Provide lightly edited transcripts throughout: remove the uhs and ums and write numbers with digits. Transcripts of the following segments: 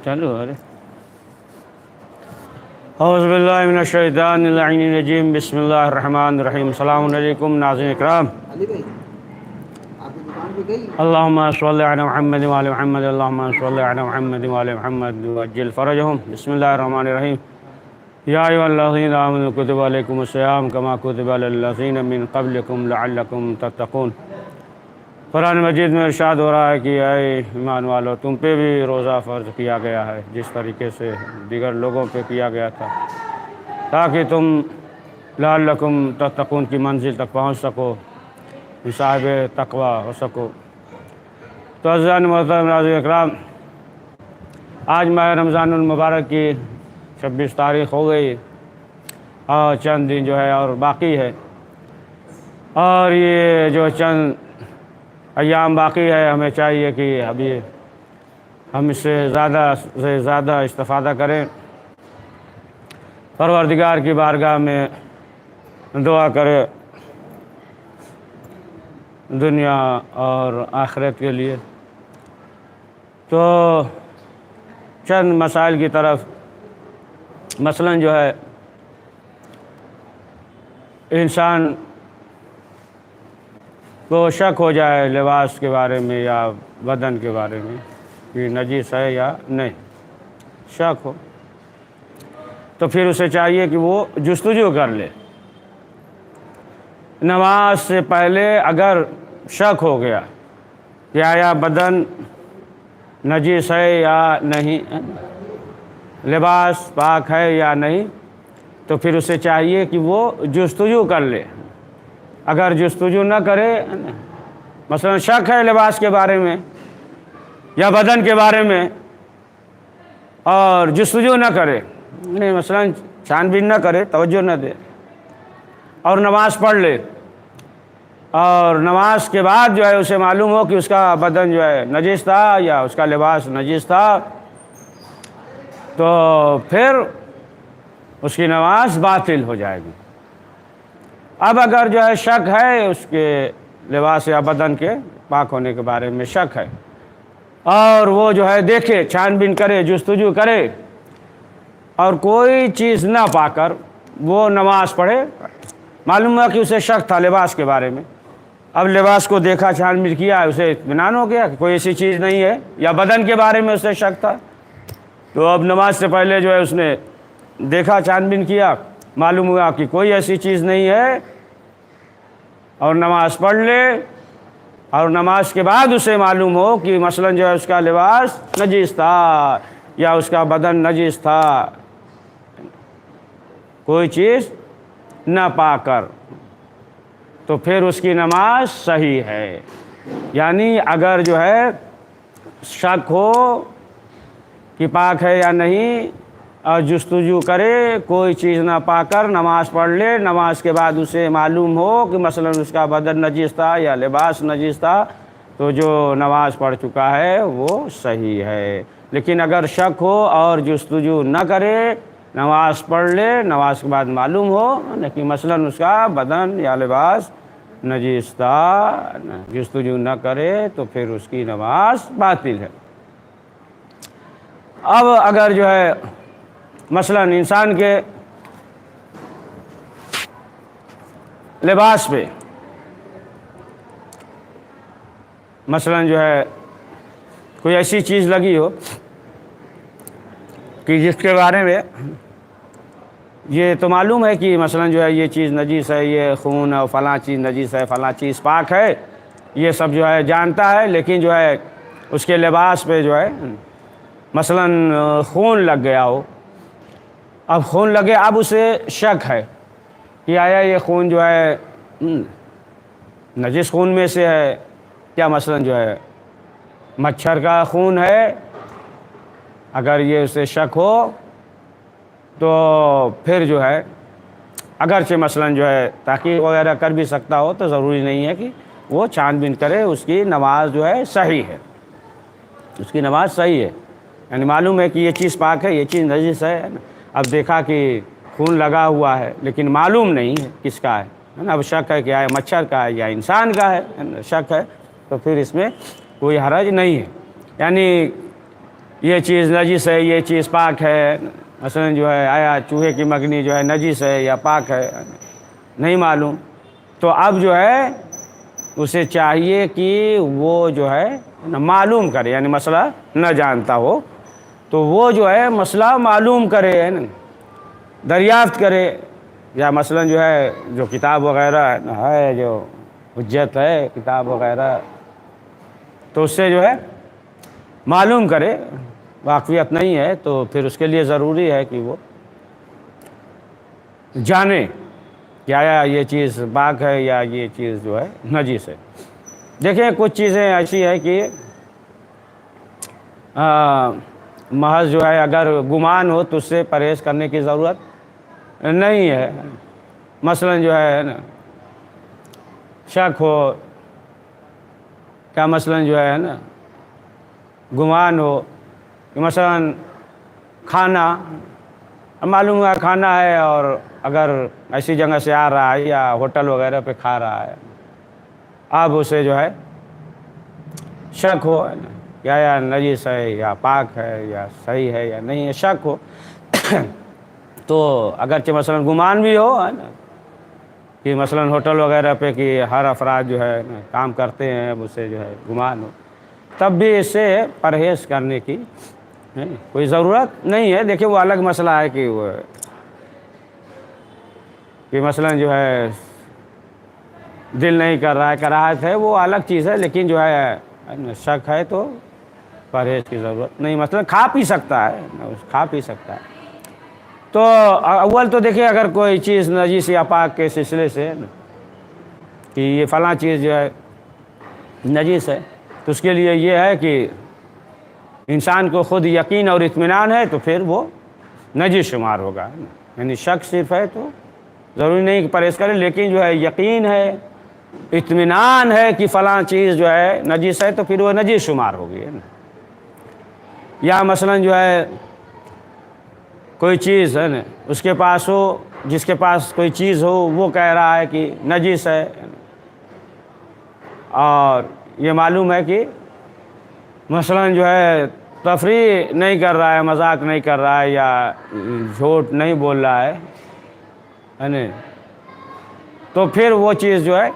چلو ارے اعوذ باللہ من الشیطان اللعین الرجیم بسم اللہ الرحمن الرحیم السلام علیکم ناظرین اکرام اللہم صلی علی محمد وعلی محمد اللہم صلی علی محمد وعلی محمد وعجل فرجہم بسم اللہ الرحمن الرحیم یا ایھا الذین آمنوا کتب علیکم الصیام کما کتب علی الذین من قبلکم لعلکم تتقون۔ قرآن مجید میں ارشاد ہو رہا ہے کہ اے ایمان والو تم پہ بھی روزہ فرض کیا گیا ہے جس طریقے سے دیگر لوگوں پہ کیا گیا تھا تاکہ تم لعلکم تتقون کی منزل تک پہنچ سکو، صاحب تقوی ہو سکو۔ تو عزیزان محترم ناظرین اکرام، آج ماہ رمضان المبارک کی 26 تاریخ ہو گئی اور چند دن جو ہے اور باقی ہے، اور یہ جو چند ایام باقی ہے ہمیں چاہیے کہ ابھی ہم اس سے زیادہ استفادہ کریں، پروردگار کی بارگاہ میں دعا کریں دنیا اور آخرت کے لیے۔ تو چند مسائل کی طرف، مثلا جو ہے انسان کو شک ہو جائے لباس کے بارے میں یا بدن کے بارے میں کہ نجس ہے یا نہیں، شک ہو تو پھر اسے چاہیے کہ وہ جستجو کر لے۔ نماز سے پہلے اگر شک ہو گیا کہ آیا بدن نجس ہے یا نہیں، لباس پاک ہے یا نہیں، تو پھر اسے چاہیے کہ وہ جستجو کر لے۔ اگر جستجو نہ کرے، مثلا شک ہے لباس کے بارے میں یا بدن کے بارے میں اور جستجو نہ کرے، مثلا چھان بین نہ کرے، توجہ نہ دے اور نماز پڑھ لے، اور نماز کے بعد جو ہے اسے معلوم ہو کہ اس کا بدن جو ہے نجس تھا یا اس کا لباس نجس تھا، تو پھر اس کی نماز باطل ہو جائے گی۔ اب اگر جو ہے شک ہے اس کے لباس یا بدن کے پاک ہونے کے بارے میں شک ہے، اور وہ جو ہے دیکھے، چھان بین کرے، جستجو کرے، اور کوئی چیز نہ پا کر وہ نماز پڑھے، معلوم ہوا کہ اسے شک تھا لباس کے بارے میں، اب لباس کو دیکھا، چھان بین کیا، اسے اطمینان ہو گیا کہ کوئی ایسی چیز نہیں ہے، یا بدن کے بارے میں اسے شک تھا، تو اب نماز سے پہلے جو ہے اس نے دیکھا، چھان بین کیا، معلوم ہوا کہ کوئی ایسی چیز نہیں ہے، اور نماز پڑھ لے، اور نماز کے بعد اسے معلوم ہو کہ مثلا جو ہے اس کا لباس نجس تھا یا اس کا بدن نجس تھا، کوئی چیز نہ پا کر، تو پھر اس کی نماز صحیح ہے۔ یعنی اگر جو ہے شک ہو کہ پاک ہے یا نہیں، اور جستجو کرے، کوئی چیز نہ پا کر نماز پڑھ لے، نماز کے بعد اسے معلوم ہو کہ مثلا اس کا بدن نجس تھا یا لباس نجس تھا، تو جو نماز پڑھ چکا ہے وہ صحیح ہے۔ لیکن اگر شک ہو اور جستجو نہ کرے، نماز پڑھ لے، نماز کے بعد معلوم ہو کہ مثلا اس کا بدن یا لباس نجس تھا، جستجو نہ کرے، تو پھر اس کی نماز باطل ہے۔ اب اگر جو ہے مثلا انسان کے لباس پہ مثلا جو ہے کوئی ایسی چیز لگی ہو کہ جس کے بارے میں یہ تو معلوم ہے کہ مثلا جو ہے یہ چیز نجس ہے، یہ خون ہے، فلاں چیز نجس ہے، فلاں چیز پاک ہے، یہ سب جو ہے جانتا ہے، لیکن جو ہے اس کے لباس پہ جو ہے مثلا خون لگ گیا ہو، اب خون لگے، اب اسے شک ہے کہ آیا یہ خون جو ہے نجس خون میں سے ہے کیا، مثلا جو ہے مچھر کا خون ہے، اگر یہ اسے شک ہو تو پھر جو ہے اگرچہ مثلا جو ہے تحقیق وغیرہ کر بھی سکتا ہو، تو ضروری نہیں ہے کہ وہ چھان بین کرے، اس کی نماز جو ہے صحیح ہے، اس کی نماز صحیح ہے۔ یعنی معلوم ہے کہ یہ چیز پاک ہے، یہ چیز نجس ہے نا، اب دیکھا کہ خون لگا ہوا ہے لیکن معلوم نہیں ہے کس کا ہے نا، اب شک ہے کہ آیا مچھر کا ہے یا انسان کا ہے، شک ہے، تو پھر اس میں کوئی حرج نہیں ہے. یعنی یہ چیز نجس ہے، یہ چیز پاک ہے، مثلا جو ہے آیا چوہے کی مگنی جو ہے نجس ہے یا پاک ہے، نہیں معلوم، تو اب جو ہے اسے چاہیے کہ وہ جو ہے معلوم کرے. یعنی مسئلہ نہ جانتا ہو تو وہ جو ہے مسئلہ معلوم کرے، دریافت کرے، یا مثلا جو ہے جو کتاب وغیرہ ہے، جو حجت ہے کتاب وغیرہ، تو اس سے جو ہے معلوم کرے. واقفیت نہیں ہے تو پھر اس کے لیے ضروری ہے کہ وہ جانے کہ آیا یہ چیز پاک ہے یا یہ چیز جو ہے نجس ہے. دیکھیں کچھ چیزیں ایسی ہے کہ محض جو ہے اگر گمان ہو تو اس سے پرہیز کرنے کی ضرورت نہیں ہے. مثلا جو ہے نا شک ہو، کیا مثلا جو ہے نا گمان ہو کہ مثلا کھانا معلوم ہوا کھانا ہے، اور اگر ایسی جگہ سے آ رہا ہے یا ہوٹل وغیرہ پہ کھا رہا ہے، اب اسے جو ہے شک ہو یا نجس ہے یا پاک ہے یا صحیح ہے یا نہیں ہے، شک ہو تو اگرچہ مثلا گمان بھی ہو ہے نا کہ مثلا ہوٹل وغیرہ پہ کہ ہر افراد جو ہے کام کرتے ہیں، اب اسے جو ہے گمان ہو، تب بھی اس سے پرہیز کرنے کی کوئی ضرورت نہیں ہے. دیکھیں وہ الگ مسئلہ ہے کہ مثلا جو ہے دل نہیں کر رہا ہے، کراہت ہے، وہ الگ چیز ہے، لیکن جو ہے شک ہے تو پرہیز کی ضرورت نہیں. مثلا کھا پی سکتا ہے. تو اول تو دیکھیں اگر کوئی چیز نجس یا پاک کے سلسلے سے کہ یہ فلاں چیز جو ہے نجس ہے، تو اس کے لیے یہ ہے کہ انسان کو خود یقین اور اطمینان ہے تو پھر وہ نجس شمار ہوگا. یعنی شک صرف ہے تو ضروری نہیں کہ پرہیز کرے، لیکن جو ہے یقین ہے، اطمینان ہے کہ فلاں چیز جو ہے نجس ہے تو پھر وہ نجس شمار ہوگی. یا مثلا جو ہے کوئی چیز ہے نا اس کے پاس ہو، جس کے پاس کوئی چیز ہو وہ کہہ رہا ہے کہ نجس ہے، اور یہ معلوم ہے کہ مثلا جو ہے تفریح نہیں کر رہا ہے، مذاق نہیں کر رہا ہے، یا جھوٹ نہیں بول رہا ہے نا، تو پھر وہ چیز جو ہے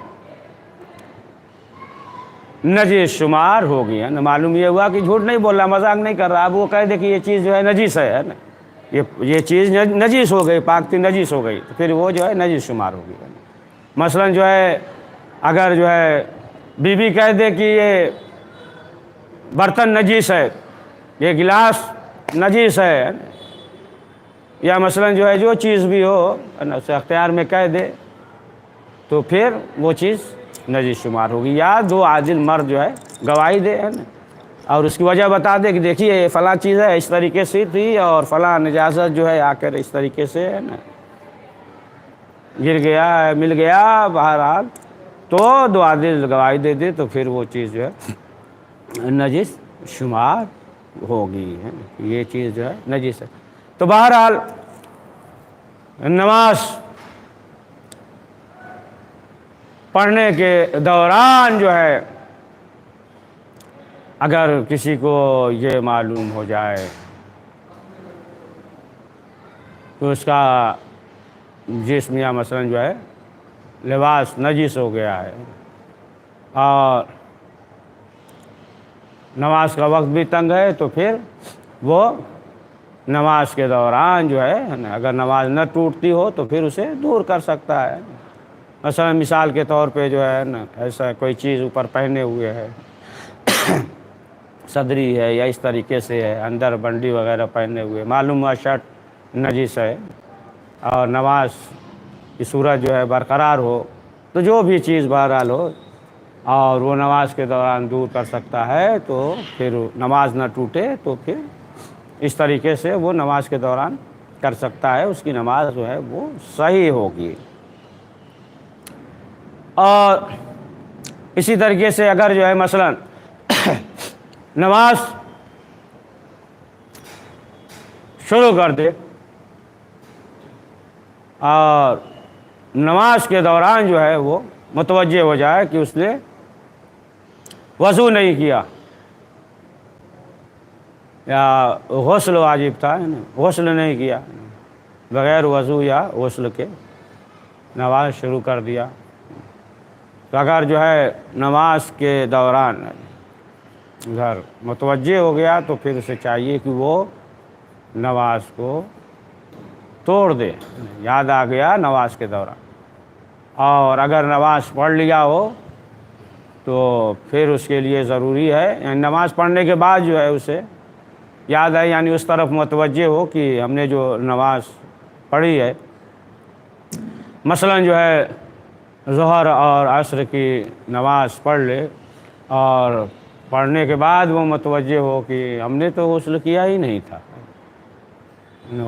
نجس شمار ہوگی. ہے نا، معلوم یہ ہوا کہ جھوٹ نہیں بول رہا، مذاق نہیں کر رہا، اب وہ کہہ دے کہ یہ چیز جو ہے نجس ہے نا، یہ چیز نجس ہو گئی، پاک تھی نجس ہو گئی، تو پھر وہ جو ہے نجس شمار ہوگی. مثلا جو ہے اگر جو ہے بیوی کہہ دے کہ یہ برتن نجس ہے، یہ گلاس نجس ہے، یا مثلا جو ہے جو چیز بھی ہو اسے اختیار میں کہہ دے تو پھر وہ چیز نجس شمار ہوگی. یا دو عادل مرد جو ہے گواہی دے ہے نا، اور اس کی وجہ بتا دے کہ دیکھیے یہ فلاں چیز ہے اس طریقے سے تھی، اور فلاں نجاست جو ہے آ کر اس طریقے سے ہے نا گر گیا ہے، مل گیا، بہرحال تو دو عادل گواہی دے دے تو پھر وہ چیز جو ہے نجس شمار ہوگی. یہ چیز جو ہے نجس ہے. تو بہرحال نماز پڑھنے کے دوران جو ہے اگر کسی کو یہ معلوم ہو جائے تو اس کا جسم یا مثلا جو ہے لباس نجس ہو گیا ہے، اور نماز کا وقت بھی تنگ ہے، تو پھر وہ نماز کے دوران جو ہے اگر نماز نہ ٹوٹتی ہو تو پھر اسے دور کر سکتا ہے. مثلا مثال کے طور پہ جو ہے نا ایسا کوئی چیز اوپر پہنے ہوئے ہے، صدری ہے یا اس طریقے سے ہے، اندر بنڈی وغیرہ پہنے ہوئے، معلوم ہوا شرٹ نجس ہے، اور نماز کی صورت جو ہے برقرار ہو، تو جو بھی چیز بہرحال ہو اور وہ نماز کے دوران دور کر سکتا ہے، تو پھر نماز نہ ٹوٹے تو پھر اس طریقے سے وہ نماز کے دوران کر سکتا ہے، اس کی نماز جو ہے وہ صحیح ہوگی. اور اسی طریقے سے اگر جو ہے مثلا نماز شروع کر دے اور نماز کے دوران جو ہے وہ متوجہ ہو جائے کہ اس نے وضو نہیں کیا یا غسل واجب تھا غسل نہیں کیا، بغیر وضو یا غسل کے نماز شروع کر دیا، تو اگر جو ہے نماز کے دوران گھر متوجہ ہو گیا تو پھر اسے چاہیے کہ وہ نماز کو توڑ دے، یاد آ گیا نماز کے دوران، اور اگر نماز پڑھ لیا ہو تو پھر اس کے لیے ضروری ہے، یعنی نماز پڑھنے کے بعد جو ہے اسے یاد آئے، یعنی اس طرف متوجہ ہو کہ ہم نے جو نماز پڑھی ہے، مثلا جو ہے ظہر اور عصر کی نماز پڑھ لے اور پڑھنے کے بعد وہ متوجہ ہو کہ ہم نے تو غسل کیا ہی نہیں تھا،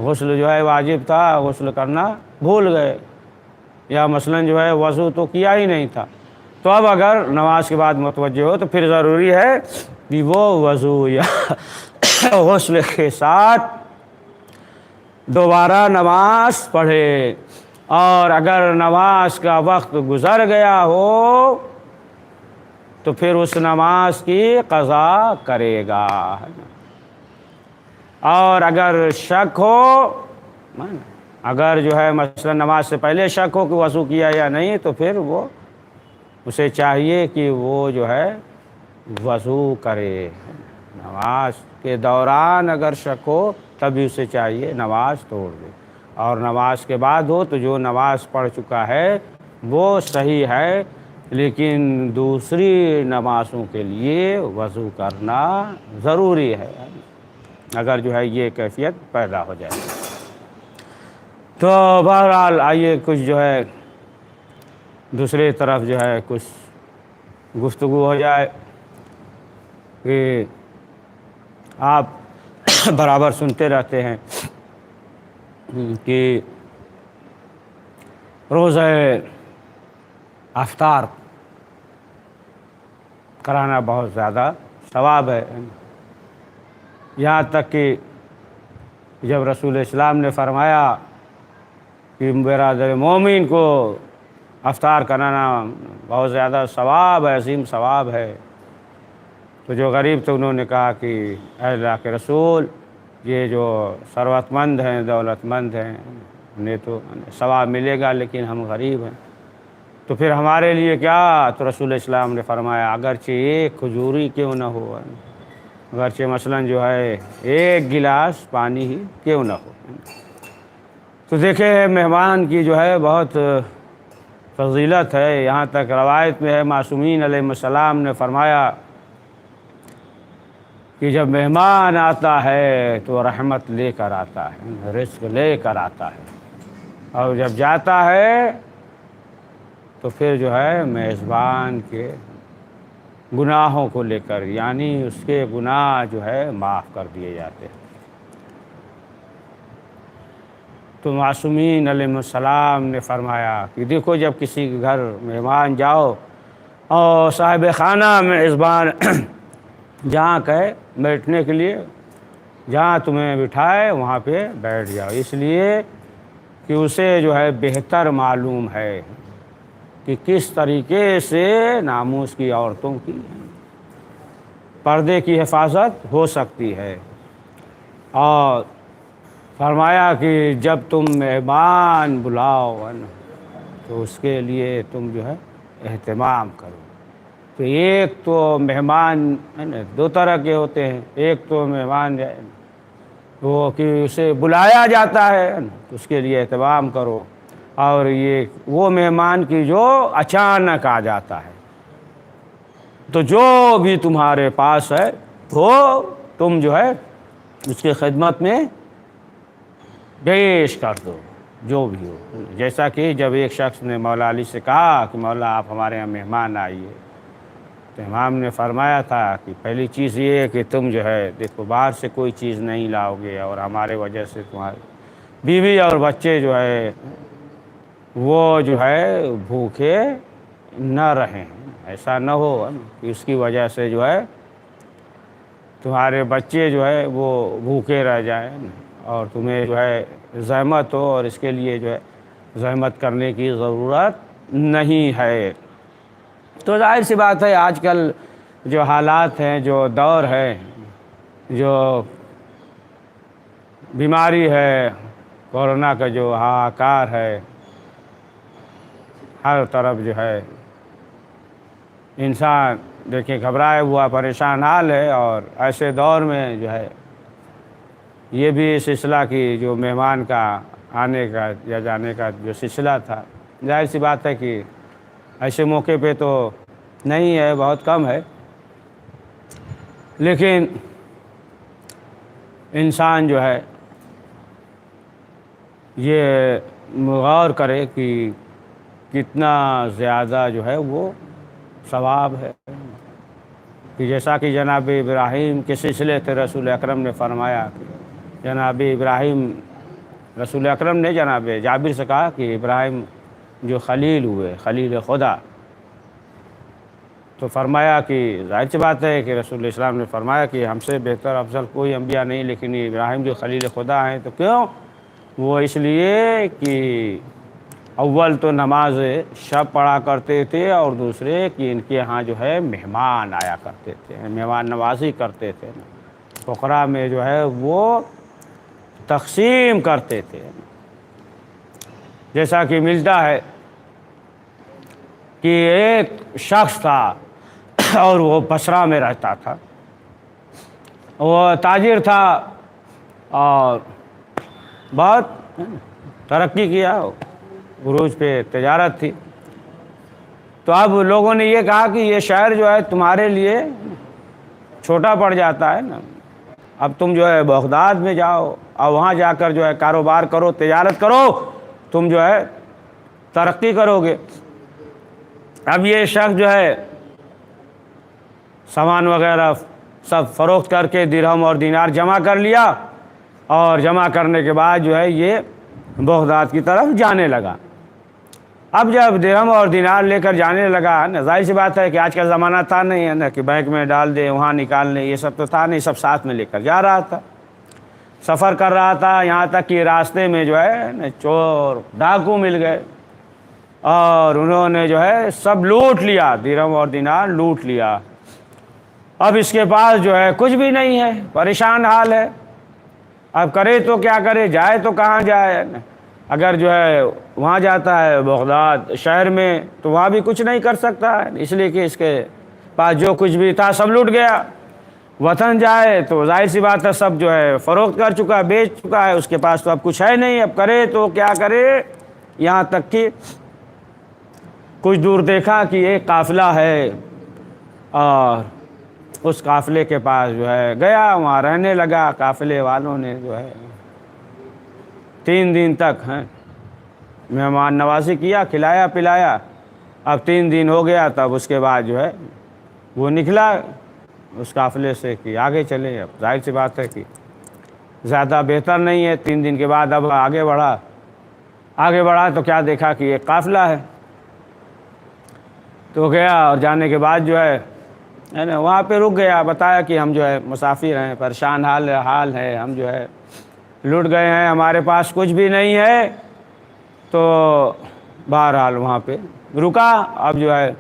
غسل جو ہے واجب تھا، غسل کرنا بھول گئے، یا مثلا جو ہے وضو تو کیا ہی نہیں تھا، تو اب اگر نماز کے بعد متوجہ ہو تو پھر ضروری ہے کہ وہ وضو یا غسل کے ساتھ دوبارہ نماز پڑھے، اور اگر نماز کا وقت گزر گیا ہو تو پھر اس نماز کی قضا کرے گا، اور اگر شک ہو، اگر جو ہے مثلا نماز سے پہلے شک ہو کہ وضو کیا یا نہیں، تو پھر وہ اسے چاہیے کہ وہ جو ہے وضو کرے، نماز کے دوران اگر شک ہو تبھی اسے چاہیے نماز توڑ دے، اور نماز کے بعد ہو تو جو نماز پڑھ چکا ہے وہ صحیح ہے، لیکن دوسری نمازوں کے لیے وضو کرنا ضروری ہے اگر جو ہے یہ کیفیت پیدا ہو جائے۔ تو بہرحال آئیے کچھ جو ہے دوسری طرف جو ہے کچھ گفتگو ہو جائے کہ آپ برابر سنتے رہتے ہیں کہ روزہ افطار کرانا بہت زیادہ ثواب ہے، یہاں تک کہ جب رسول اسلام نے فرمایا کہ برادر مومن کو افطار کرانا بہت زیادہ ثواب ہے، عظیم ثواب ہے، تو جو غریب تھے انہوں نے کہا کہ اے اللہ کے رسول، یہ جو ثروت مند ہیں، دولت مند ہیں، انہیں تو ثواب ملے گا لیکن ہم غریب ہیں، تو پھر ہمارے لیے کیا؟ تو رسول اسلام نے فرمایا اگرچہ ایک کھجوری کیوں نہ ہو، اگرچہ مثلا جو ہے ایک گلاس پانی ہی کیوں نہ ہو۔ تو دیکھیں مہمان کی جو ہے بہت فضیلت ہے، یہاں تک روایت میں ہے معصومین علیہ السلام نے فرمایا کہ جب مہمان آتا ہے تو رحمت لے کر آتا ہے، رزق لے کر آتا ہے، اور جب جاتا ہے تو پھر جو ہے میزبان کے گناہوں کو لے کر، یعنی اس کے گناہ جو ہے معاف کر دیے جاتے ہیں۔ تو معصومین علیہ السلام نے فرمایا کہ دیکھو جب کسی کے گھر مہمان جاؤ اور صاحب خانہ میزبان جہاں کہے بیٹھنے کے لیے، جہاں تمہیں بٹھائے وہاں پہ بیٹھ جاؤ، اس لیے کہ اسے جو ہے بہتر معلوم ہے کہ کس طریقے سے ناموس کی عورتوں کی پردے کی حفاظت ہو سکتی ہے، اور فرمایا کہ جب تم مہمان بلاؤ تو اس کے لیے تم جو ہے اہتمام کرو۔ تو ایک تو مہمان ہے نا دو طرح کے ہوتے ہیں، ایک تو مہمان وہ کہ اسے بلایا جاتا ہے اس کے لیے اہتمام کرو، اور یہ وہ مہمان کی جو اچانک آ جاتا ہے، تو جو بھی تمہارے پاس ہے وہ تم جو ہے اس کی خدمت میں پیش کر دو، جو بھی ہو۔ جیسا کہ جب ایک شخص نے مولا علی سے کہا کہ مولا آپ ہمارے یہاں مہمان آئیے، تو امام نے فرمایا تھا کہ پہلی چیز یہ ہے کہ تم جو ہے دیکھو باہر سے کوئی چیز نہیں لاؤ گے، اور ہمارے وجہ سے تمہارے بیوی اور بچے جو ہے وہ جو ہے بھوکے نہ رہیں، ایسا نہ ہو کہ اس کی وجہ سے جو ہے تمہارے بچے جو ہے وہ بھوکے رہ جائیں اور تمہیں جو ہے زحمت ہو، اور اس کے لیے جو ہے زحمت کرنے کی ضرورت نہیں ہے۔ تو ظاہر سی بات ہے آج کل جو حالات ہیں، جو دور ہے، جو بیماری ہے، کورونا کا جو ہاہکار ہے، ہر طرف جو ہے انسان دیکھیں گھبرائے ہوا پریشان حال ہے، اور ایسے دور میں جو ہے یہ بھی سلسلہ کی جو مہمان کا آنے کا یا جانے کا جو سلسلہ تھا، ظاہر سی بات ہے کہ ایسے موقع پہ تو نہیں ہے، بہت کم ہے، لیکن انسان جو ہے یہ غور کرے کہ کتنا زیادہ جو ہے وہ ثواب ہے، کہ جیسا کہ جناب ابراہیم کے سلسلے تھے، رسول اکرم نے فرمایا کہ جناب ابراہیم، رسول اکرم نے جناب جابر سے کہا کہ ابراہیم جو خلیل ہوئے، خلیل خدا، تو فرمایا کہ ظاہر سی بات ہے کہ رسول اسلام نے فرمایا کہ ہم سے بہتر افضل کوئی انبیاء نہیں، لیکن ابراہیم جو خلیل خدا ہیں، تو کیوں؟ وہ اس لیے کہ اول تو نماز شب پڑھا کرتے تھے، اور دوسرے کہ ان کے ہاں جو ہے مہمان آیا کرتے تھے، مہمان نوازی کرتے تھے، فقراء میں جو ہے وہ تقسیم کرتے تھے، جیسا کہ ملتا ہے کہ ایک شخص تھا اور وہ بصرہ میں رہتا تھا، وہ تاجر تھا اور بہت ترقی کیا، عروج پہ تجارت تھی، تو اب لوگوں نے یہ کہا کہ یہ شہر جو ہے تمہارے لیے چھوٹا پڑ جاتا ہے نا، اب تم جو ہے بغداد میں جاؤ اور وہاں جا کر جو ہے کاروبار کرو، تجارت کرو، تم جو ہے ترقی کرو گے۔ اب یہ شخص جو ہے سامان وغیرہ سب فروخت کر کے درہم اور دینار جمع کر لیا، اور جمع کرنے کے بعد جو ہے یہ بغداد کی طرف جانے لگا۔ اب جب درہم اور دینار لے کر جانے لگا، ظاہر سی بات ہے کہ آج کا زمانہ تھا نہیں ہے نا کہ بینک میں ڈال دے وہاں نکال لیں، یہ سب تو تھا نہیں، سب ساتھ میں لے کر جا رہا تھا، سفر کر رہا تھا، یہاں تک کہ راستے میں جو ہے چور ڈاکو مل گئے، اور انہوں نے جو ہے سب لوٹ لیا، درہم اور دینار لوٹ لیا۔ اب اس کے پاس جو ہے کچھ بھی نہیں ہے، پریشان حال ہے، اب کرے تو کیا کرے، جائے تو کہاں جائے؟ اگر جو ہے وہاں جاتا ہے بغداد شہر میں تو وہاں بھی کچھ نہیں کر سکتا ہے، اس لیے کہ اس کے پاس جو کچھ بھی تھا سب لوٹ گیا۔ وطن جائے تو ظاہر سی بات ہے سب جو ہے فروخت کر چکا ہے، بیچ چکا ہے، اس کے پاس تو اب کچھ ہے نہیں، اب کرے تو کیا کرے؟ یہاں تک کہ کچھ دور دیکھا کہ ایک قافلہ ہے، اور اس قافلے کے پاس جو ہے گیا، وہاں رہنے لگا۔ قافلے والوں نے جو ہے 3 دن تک مہمان نوازی کیا، کھلایا پلایا۔ اب 3 دن ہو گیا، تب اس کے بعد جو ہے وہ نکلا اس قافلے سے کہ آگے چلے۔ اب ظاہر سی بات ہے کہ زیادہ بہتر نہیں ہے، 3 دن کے بعد اب آگے بڑھا تو کیا دیکھا کہ ایک قافلہ ہے، تو گیا، اور جانے کے بعد جو ہے نا وہاں پہ رک گیا، بتایا کہ ہم جو ہے مسافر ہیں، پریشان حال ہے، ہم جو ہے لٹ گئے ہیں، ہمارے پاس کچھ بھی نہیں ہے۔ تو بہرحال وہاں پہ رکا، اب جو ہے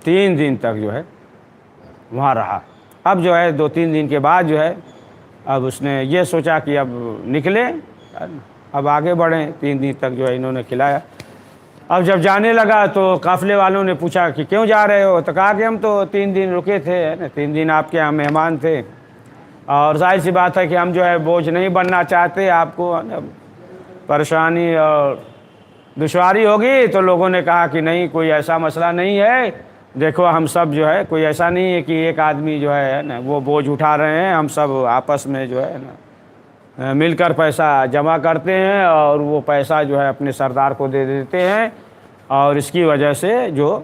3 دن تک جو ہے وہاں رہا۔ اب جو ہے 2-3 دن کے بعد جو ہے اب اس نے یہ سوچا کہ اب نکلیں، اب آگے بڑھیں۔ 3 دن تک جو ہے انہوں نے کھلایا۔ اب جب جانے لگا تو قافلے والوں نے پوچھا کہ کیوں جا رہے ہو؟ تو کہا کہ ہم تو 3 دن رکے تھے، 3 دن آپ کے یہاں مہمان تھے، اور ظاہر سی بات ہے کہ ہم جو ہے بوجھ نہیں بننا چاہتے، آپ کو پریشانی اور دشواری ہوگی۔ تو لوگوں نے کہا کہ نہیں، کوئی ایسا مسئلہ نہیں ہے، دیکھو ہم سب جو ہے کوئی ایسا نہیں ہے کہ ایک آدمی جو ہے نا وہ بوجھ اٹھا رہے ہیں، ہم سب آپس میں جو ہے نا مل کر پیسہ جمع کرتے ہیں، اور وہ پیسہ جو ہے اپنے سردار کو دے دیتے ہیں، اور اس کی وجہ سے جو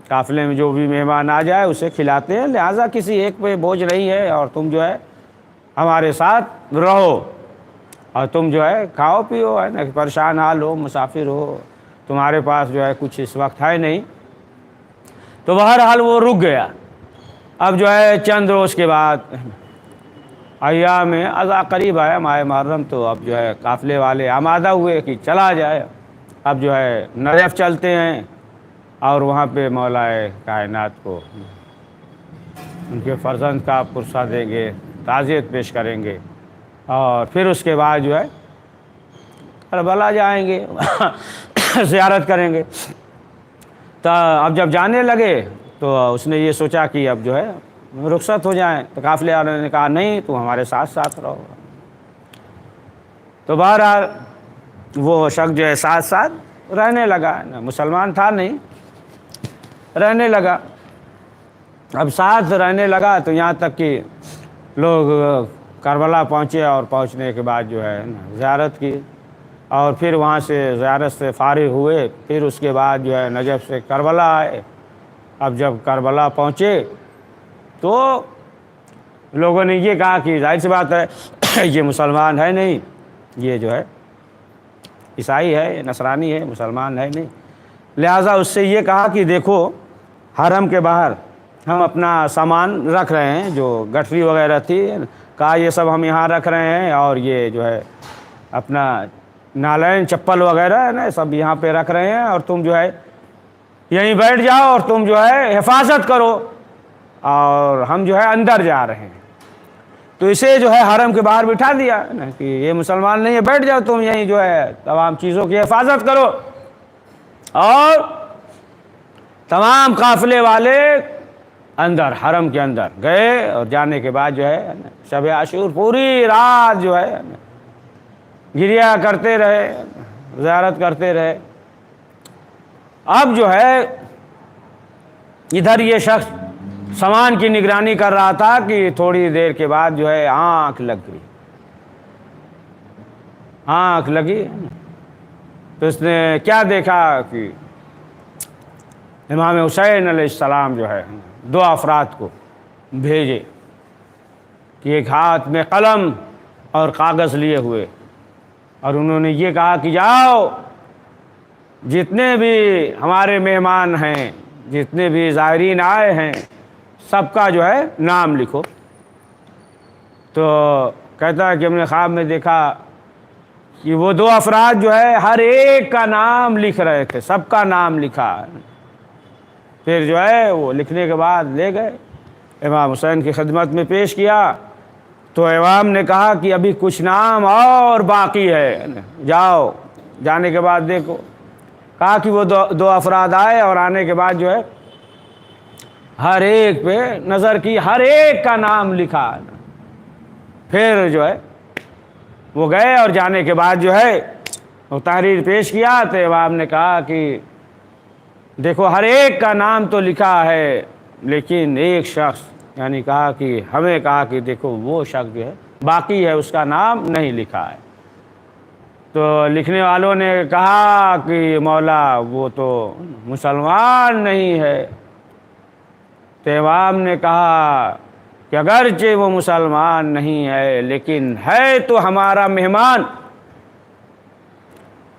قافلے میں جو بھی مہمان آ جائے اسے کھلاتے ہیں، لہٰذا کسی ایک پہ بوجھ نہیں ہے، اور تم جو ہے ہمارے ساتھ رہو، اور تم جو ہے کھاؤ پیو، ہے نا، پریشان حال ہو، مسافر ہو، تمہارے پاس جو ہے کچھ اس وقت ہے نہیں۔ تو بہرحال وہ رک گیا۔ اب جو ہے چند روز کے بعد ایام اذا قریب آیا ماہ محرم، تو اب جو ہے قافلے والے آمادہ ہوئے کہ چلا جائے۔ اب جو ہے نجف چلتے ہیں، اور وہاں پہ مولا کائنات کو ان کے فرزند کا پرسہ دیں گے، تعزیت پیش کریں گے، اور پھر اس کے بعد جو ہے کربلا جائیں گے زیارت کریں گے۔ تو اب جب جانے لگے تو اس نے یہ سوچا کہ اب جو ہے رخصت ہو جائیں، تو قافلے والوں نے کہا نہیں، تو ہمارے ساتھ ساتھ رہو۔ تو بہرحال وہ شخص جو ہے ساتھ ساتھ رہنے لگا، مسلمان تھا نہیں، رہنے لگا۔ اب ساتھ رہنے لگا تو یہاں تک کہ لوگ کربلا پہنچے، اور پہنچنے کے بعد جو ہے زیارت کی، اور پھر وہاں سے زیارت سے فارغ ہوئے، پھر اس کے بعد جو ہے نجف سے کربلا آئے۔ اب جب کربلا پہنچے تو لوگوں نے یہ کہا کہ ظاہر سی بات ہے یہ مسلمان ہے نہیں، یہ جو ہے عیسائی ہے، نصرانی ہے، مسلمان ہے نہیں۔ لہٰذا اس سے یہ کہا کہ دیکھو حرم کے باہر ہم اپنا سامان رکھ رہے ہیں، جو گٹھری وغیرہ تھی، کہا یہ سب ہم یہاں رکھ رہے ہیں، اور یہ جو ہے اپنا نالین چپل وغیرہ ہے نا سب یہاں پہ رکھ رہے ہیں، اور تم جو ہے یہیں بیٹھ جاؤ اور تم جو ہے حفاظت کرو، اور ہم جو ہے اندر جا رہے ہیں۔ تو اسے جو ہے حرم کے باہر بٹھا دیا نا کہ یہ مسلمان نہیں ہے، بیٹھ جاؤ تم یہیں جو ہے تمام چیزوں کی حفاظت کرو۔ اور تمام قافلے والے اندر حرم کے اندر گئے، اور جانے کے بعد جو ہے شب عاشور پوری رات جو ہے گریا کرتے رہے، زیارت کرتے رہے۔ اب جو ہے ادھر یہ شخص سامان کی نگرانی کر رہا تھا کہ تھوڑی دیر کے بعد جو ہے آنکھ لگ گئی، آنکھ لگی تو اس نے کیا دیکھا کہ امام حسین علیہ السلام جو ہے دو افراد کو بھیجے کہ ایک ہاتھ میں قلم اور کاغذ لیے ہوئے، اور انہوں نے یہ کہا کہ جاؤ جتنے بھی ہمارے مہمان ہیں، جتنے بھی زائرین آئے ہیں، سب کا جو ہے نام لکھو۔ تو کہتا ہے کہ ہم نے خواب میں دیکھا کہ وہ دو افراد جو ہے ہر ایک کا نام لکھ رہے تھے، سب کا نام لکھا۔ پھر جو ہے وہ لکھنے کے بعد لے گئے، امام حسین کی خدمت میں پیش کیا، تو امام نے کہا کہ ابھی کچھ نام اور باقی ہے، جاؤ۔ جانے کے بعد دیکھو، کہا کہ وہ دو افراد آئے، اور آنے کے بعد جو ہے ہر ایک پہ نظر کی، ہر ایک کا نام لکھا۔ پھر جو ہے وہ گئے، اور جانے کے بعد جو ہے وہ تحریر پیش کیا، تو امام نے کہا کہ دیکھو ہر ایک کا نام تو لکھا ہے، لیکن ایک شخص، یعنی کہا کہ ہمیں کہا کہ دیکھو وہ شخص جو ہے باقی ہے، اس کا نام نہیں لکھا ہے۔ تو لکھنے والوں نے کہا کہ مولا وہ تو مسلمان نہیں ہے۔ تو امام نے کہا کہ اگرچہ وہ مسلمان نہیں ہے، لیکن ہے تو ہمارا مہمان،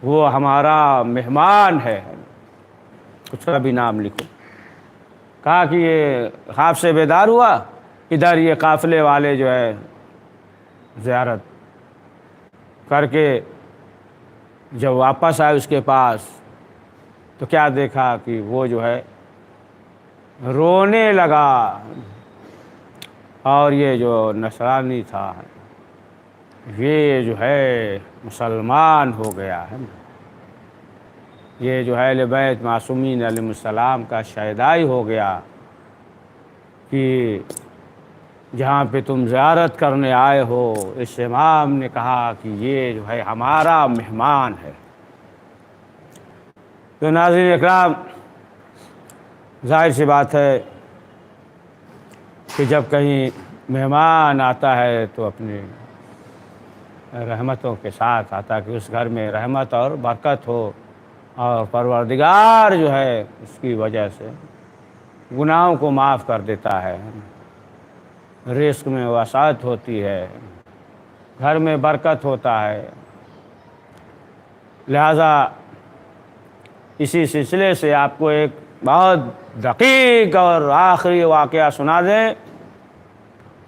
وہ ہمارا مہمان ہے، اس کا بھی نام لکھو۔ کہا کہ یہ خواب سے بیدار ہوا، ادھر یہ قافلے والے جو ہے زیارت کر کے جب واپس آئے اس کے پاس، تو کیا دیکھا کہ وہ جو ہے رونے لگا، اور یہ جو نصرانی تھا یہ جو ہے مسلمان ہو گیا ہے، یہ جو ہے اہل بیت معصومین علیہ السلام کا شہدائی ہو گیا کہ جہاں پہ تم زیارت کرنے آئے ہو، اس امام نے کہا کہ یہ جو ہے ہمارا مہمان ہے۔ تو ناظرین اکرام، ظاہر سی بات ہے کہ جب کہیں مہمان آتا ہے تو اپنی رحمتوں کے ساتھ آتا ہے کہ اس گھر میں رحمت اور برکت ہو، اور پروردگار جو ہے اس کی وجہ سے گناہوں کو معاف کر دیتا ہے، رزق میں وسعت ہوتی ہے، گھر میں برکت ہوتا ہے۔ لہذا اسی سلسلے سے آپ کو ایک بہت دقیق اور آخری واقعہ سنا دیں۔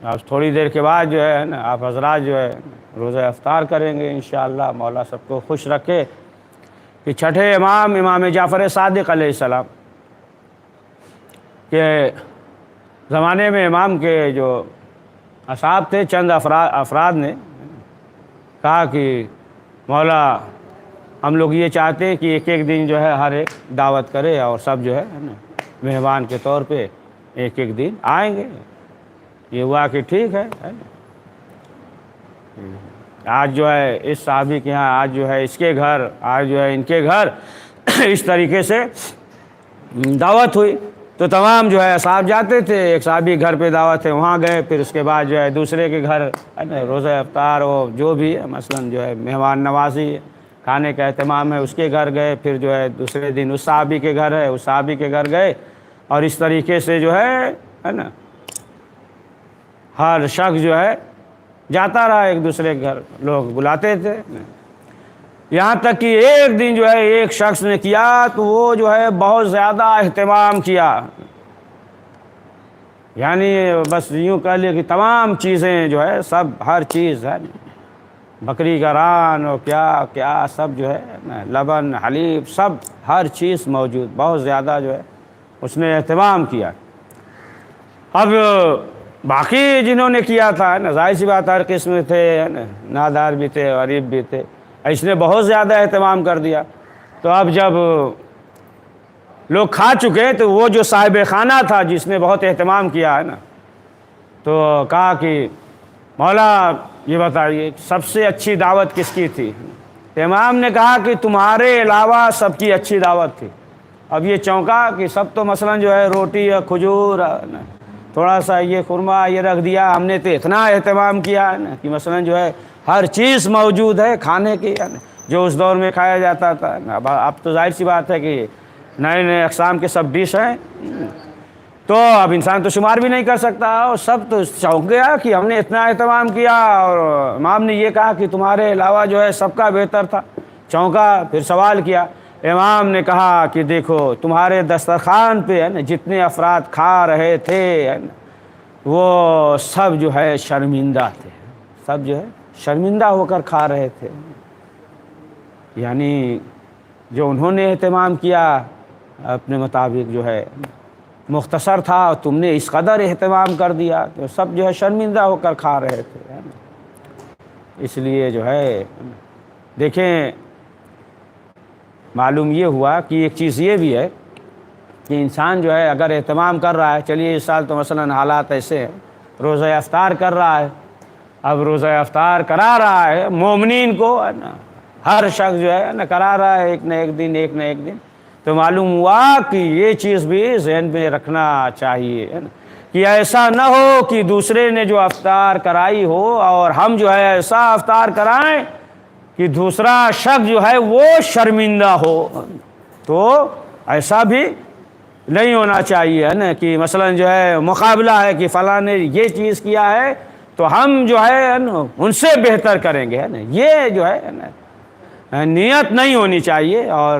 آپ تھوڑی دیر کے بعد جو ہے نا آپ حضرات جو ہے روزہ افطار کریں گے انشاءاللہ، مولا سب کو خوش رکھے کہ چھٹے امام جعفر صادق علیہ السلام کہ زمانے میں امام کے جو اصحاب تھے، چند افراد نے کہا کہ مولا ہم لوگ یہ چاہتے ہیں کہ ایک ایک دن جو ہے ہر ایک دعوت کرے اور سب جو ہے نا مہمان کے طور پہ ایک ایک دن آئیں گے۔ یہ ہوا کہ ٹھیک ہے نا۔ آج جو ہے اس صحابی کے ہاں، آج جو ہے اس کے گھر، آج جو ہے ان کے گھر اس طریقے سے دعوت ہوئی تو تمام جو ہے اصحاب جاتے تھے، ایک صحابی گھر پہ دعوت ہے وہاں گئے، پھر اس کے بعد جو ہے دوسرے کے گھر روزہ افطار ہو جو بھی ہے مثلاً جو ہے مہمان نوازی کھانے کا اہتمام ہے اس کے گھر گئے، پھر جو ہے دوسرے دن اس صحابی کے گھر ہے اس صحابی کے گھر گئے، اور اس طریقے سے جو ہے نا ہر شخص جو ہے جاتا رہا ایک دوسرے کے گھر، لوگ بلاتے تھے، یہاں تک کہ ایک دن جو ہے ایک شخص نے کیا تو وہ جو ہے بہت زیادہ اہتمام کیا، یعنی بس یوں کہہ لے کہ تمام چیزیں جو ہے سب ہر چیز ہے، بکری کا ران اور کیا کیا سب جو ہے لبن حلیب سب ہر چیز موجود، بہت زیادہ جو ہے اس نے اہتمام کیا۔ اب باقی جنہوں نے کیا تھا نا ظاہر سی بات ہر قسم تھے، نادار بھی تھے غریب بھی تھے، اس نے بہت زیادہ اہتمام کر دیا۔ تو اب جب لوگ کھا چکے تو وہ جو صاحب خانہ تھا جس نے بہت اہتمام کیا ہے نا تو کہا کہ مولا یہ بتائیے سب سے اچھی دعوت کس کی تھی؟ امام نے کہا کہ تمہارے علاوہ سب کی اچھی دعوت تھی۔ اب یہ چونکا کہ سب تو مثلاً جو ہے روٹی یا کھجور تھوڑا سا یہ خرما یہ رکھ دیا، ہم نے تو اتنا اہتمام کیا ہے نا کہ مثلاً جو ہے ہر چیز موجود ہے کھانے کی جو اس دور میں کھایا جاتا تھا۔ اب تو ظاہر سی بات ہے کہ نئے نئے اقسام کے سب ڈش ہیں، تو اب انسان تو شمار بھی نہیں کر سکتا، اور سب تو چونک گیا کہ ہم نے اتنا اہتمام کیا، اور امام نے یہ کہا کہ تمہارے علاوہ جو ہے سب کا بہتر تھا۔ چونکا، پھر سوال کیا، امام نے کہا کہ دیکھو تمہارے دسترخوان پہ ہے نا جتنے افراد کھا رہے تھے ہے نا وہ سب جو ہے شرمندہ تھے، سب جو ہے شرمندہ ہو کر کھا رہے تھے، یعنی جو انہوں نے اہتمام کیا اپنے مطابق جو ہے مختصر تھا، اور تم نے اس قدر اہتمام کر دیا تو سب جو ہے شرمندہ ہو کر کھا رہے تھے۔ اس لیے جو ہے دیکھیں معلوم یہ ہوا کہ ایک چیز یہ بھی ہے کہ انسان جو ہے اگر اہتمام کر رہا ہے، چلیے اس سال تو مثلاً حالات ایسے ہیں روزہ افطار کر رہا ہے، اب روزہ افطار کرا رہا ہے مومنین کو ہے نا ہر شخص جو ہے نا کرا رہا ہے ایک نہ ایک دن ایک نہ ایک دن، تو معلوم ہوا کہ یہ چیز بھی ذہن میں رکھنا چاہیے ہے نا کہ ایسا نہ ہو کہ دوسرے نے جو افطار کرائی ہو اور ہم جو ہے ایسا افطار کرائیں کہ دوسرا شخص جو ہے وہ شرمندہ ہو، تو ایسا بھی نہیں ہونا چاہیے ہے نا کہ مثلاً جو ہے مقابلہ ہے کہ فلاں نے یہ چیز کیا ہے تو ہم جو ہے نا ان سے بہتر کریں گے ہے نا، یہ جو ہے نا نیت نہیں ہونی چاہیے، اور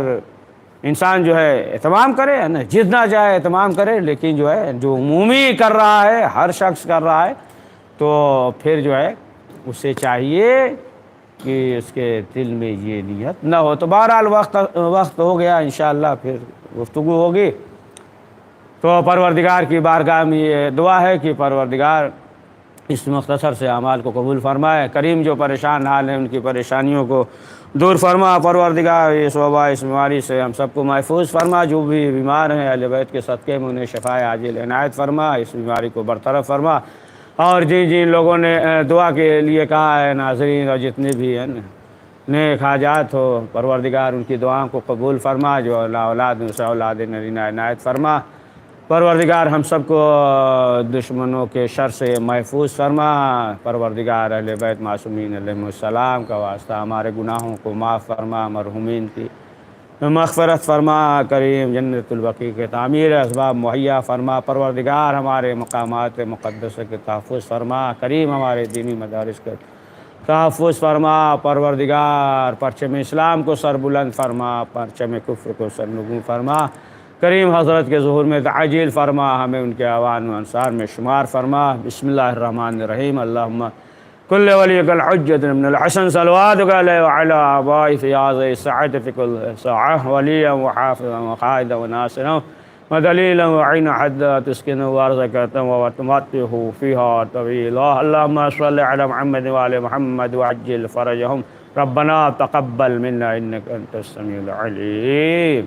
انسان جو ہے اہتمام کرے ہے نا جتنا چاہے اہتمام کرے، لیکن جو ہے جو عمومی کر رہا ہے ہر شخص کر رہا ہے تو پھر جو ہے اسے چاہیے کہ اس کے دل میں یہ نیت نہ ہو۔ تو بہرحال وقت ہو گیا، انشاءاللہ پھر گفتگو ہوگی، تو پروردگار کی بارگاہ میں یہ دعا ہے کہ پروردگار اس مختصر سے اعمال کو قبول فرمائے، کریم جو پریشان حال ہیں ان کی پریشانیوں کو دور فرما، پروردگار اس وبا اس بیماری سے ہم سب کو محفوظ فرما، جو بھی بیمار ہیں اہل بیت کے صدقے میں انہیں شفائے عاجل عنایت فرما، اس بیماری کو برطرف فرما، اور جن لوگوں نے دعا کے لیے کہا ہے ناظرین اور جتنے بھی ہیں نیک حاجات ہو پروردگار ان کی دعاؤں کو قبول فرما، جو اولاد ان سے اولاد نرینہ عنایت فرما، پروردگار ہم سب کو دشمنوں کے شر سے محفوظ فرما، پروردگار اہل بیت معصومین علیہم السلام کا واسطہ ہمارے گناہوں کو معاف فرما، مرحومین کی مغفرت فرما، کریم جنت البقیع کے تعمیر اسباب مہیا فرما، پروردگار ہمارے مقامات مقدسہ کے تحفظ فرما، کریم ہمارے دینی مدارس کے تحفظ فرما، پروردگار پرچم اسلام کو سر بلند فرما، پرچم کفر کو سر نگوں فرما، کریم حضرت کے ظہور میں تعجیل فرما، ہمیں ان کے اعوان و انصار میں شمار فرما۔ بسم اللہ الرحمن الرحیم، اللہم کل ولیک الحجت من الحسن صلواتک علیہ وعلی آبائی فی عاض ساعت فی کل ساعہ ولیا وحافظا وقائدا وناصرا ودليلا وعين حتى تسكنه وارزقته وتمتعه فيها طويلا. اللهم صل على محمد وعلى محمد وعجل فرجهم. ربنا تقبل منا إنك أنت السميع العليم.